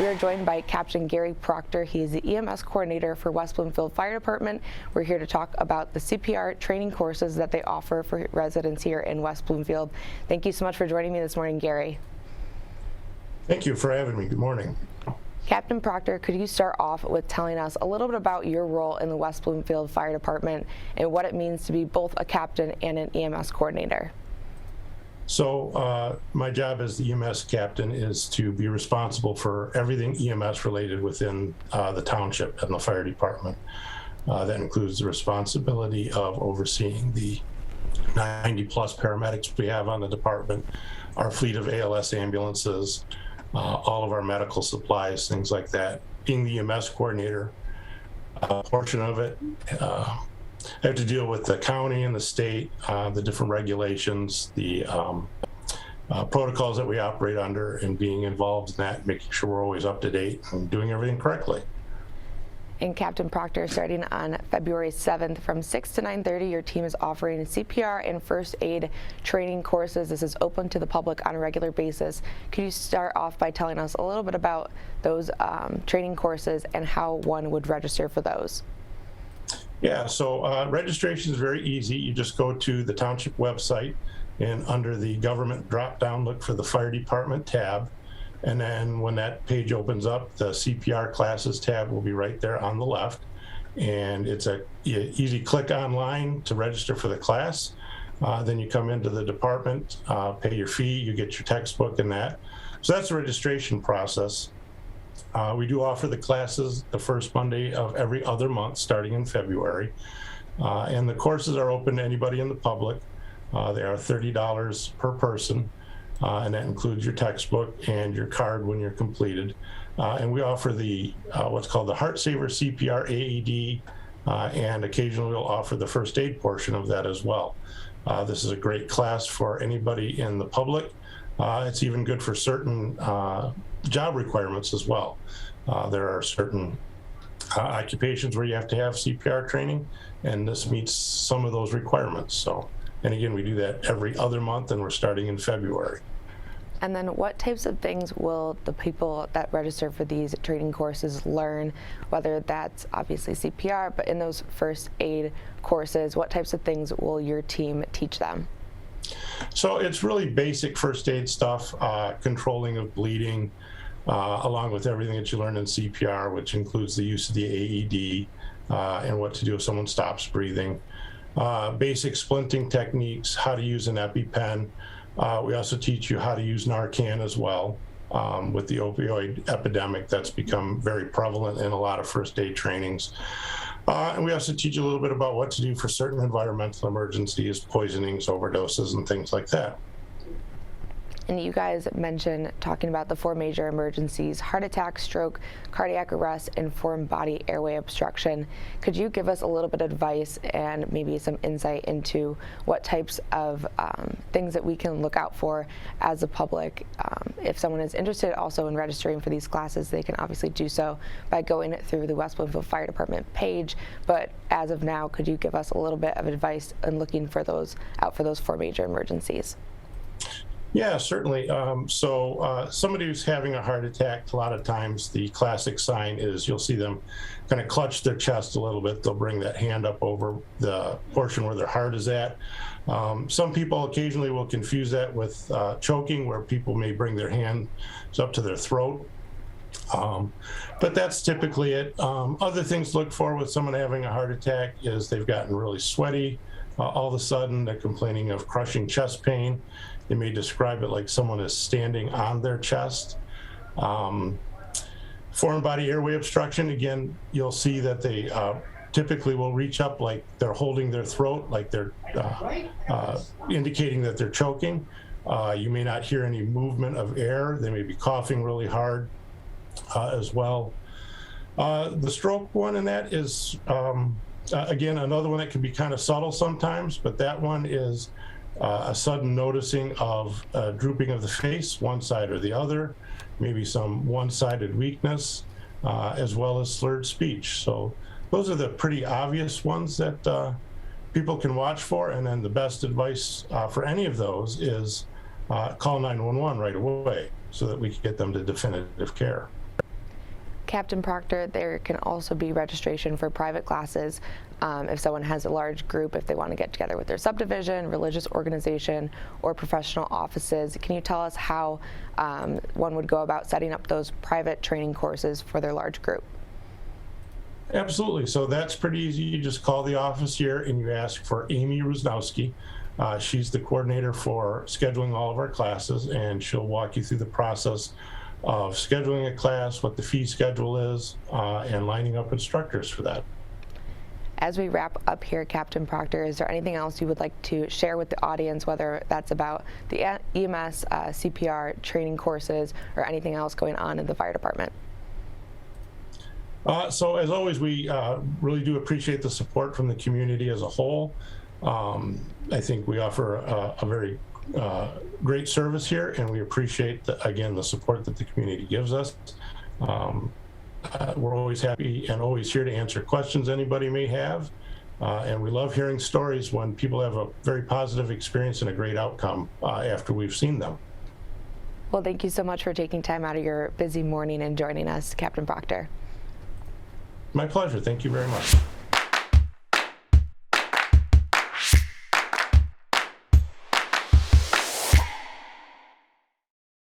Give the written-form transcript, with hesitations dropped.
We are joined by Captain Gary Proctor. He is the EMS coordinator for West Bloomfield Fire Department. We're here to talk about the CPR training courses that they offer for residents here in West Bloomfield. Thank you so much for joining me this morning, Gary. Thank you for having me. Good morning. Captain Proctor, could you start off with telling us a little bit about your role in the West Bloomfield Fire Department and what it means to be both a captain and an EMS coordinator? So my job as the EMS captain is to be responsible for everything EMS related within the township and the fire department. That includes the responsibility of overseeing the 90 plus paramedics we have on the department, our fleet of ALS ambulances, all of our medical supplies, things like that. Being the EMS coordinator, a portion of it, I have to deal with the county and the state, the different regulations, the protocols that we operate under, and being involved in that, making sure we're always up to date and doing everything correctly. And Captain Proctor, starting on February 7th from 6 to 9:30, your team is offering CPR and first aid training courses. This is open to the public on a regular basis. Could you start off by telling us a little bit about those training courses and how one would register for those? Yeah, so registration is very easy. You just go to the township website and under the government drop-down, look for the fire department tab. And then when that page opens up, the CPR classes tab will be right there on the left. And it's a easy click online to register for the class. Then you come into the department, pay your fee, you get your textbook and that. So that's the registration process. We do offer the classes the first Monday of every other month, starting in February. And the courses are open to anybody in the public. They are $30 per person. And that includes your textbook and your card when you're completed. And we offer the what's called the Heart Saver CPR AED, and occasionally we'll offer the first aid portion of that as well. This is a great class for anybody in the public. It's even good for certain job requirements as well. There are certain occupations where you have to have CPR training, and this meets some of those requirements. So, and again, we do that every other month, and we're starting in February. And then what types of things will the people that register for these training courses learn, whether that's obviously CPR, but in those first aid courses, what types of things will your team teach them? So it's really basic first aid stuff, controlling of bleeding, along with everything that you learn in CPR, which includes the use of the AED and what to do if someone stops breathing. Basic splinting techniques, how to use an EpiPen. We also teach you how to use Narcan as well. With the opioid epidemic, that's become very prevalent in a lot of first aid trainings. And we also teach you a little bit about what to do for certain environmental emergencies, poisonings, overdoses, and things like that. And you guys mentioned talking about the 4 major emergencies: heart attack, stroke, cardiac arrest, and foreign body airway obstruction. Could you give us a little bit of advice and maybe some insight into what types of things that we can look out for as a public? If someone is interested also in registering for these classes, they can obviously do so by going through the West Bloomfield Fire Department page. But as of now, could you give us a little bit of advice in looking for those 4 major emergencies? Yeah, certainly. So somebody who's having a heart attack, a lot of times the classic sign is you'll see them kind of clutch their chest a little bit. They'll bring that hand up over the portion where their heart is at. Some people occasionally will confuse that with choking, where people may bring their hands up to their throat. But that's typically it. Other things to look for with someone having a heart attack is they've gotten really sweaty. All of a sudden, they're complaining of crushing chest pain. They may describe it like someone is standing on their chest. Foreign body airway obstruction, again, you'll see that they typically will reach up like they're holding their throat, like they're indicating that they're choking. You may not hear any movement of air. They may be coughing really hard as well. The stroke one in that is, again, another one that can be kind of subtle sometimes, but that one is a sudden noticing of drooping of the face, one side or the other, maybe some one-sided weakness, as well as slurred speech. So those are the pretty obvious ones that people can watch for. And then the best advice for any of those is call 911 right away so that we can get them to definitive care. Captain Proctor, there can also be registration for private classes if someone has a large group, if they want to get together with their subdivision, religious organization, or professional offices. Can you tell us how one would go about setting up those private training courses for their large group? Absolutely. So that's pretty easy. You just call the office here and you ask for Amy Rusnowski. She's the coordinator for scheduling all of our classes, and she'll walk you through the process of scheduling a class, what the fee schedule is, and lining up instructors for that. As we wrap up here, Captain Proctor, is there anything else you would like to share with the audience, whether that's about the EMS, CPR training courses, or anything else going on in the fire department? So as always, we really do appreciate the support from the community as a whole. I think we offer a very great service here, and we appreciate, again, the support that the community gives us. We're always happy and always here to answer questions anybody may have. And we love hearing stories when people have a very positive experience and a great outcome after we've seen them. Well, thank you so much for taking time out of your busy morning and joining us, Captain Proctor. My pleasure. Thank you very much.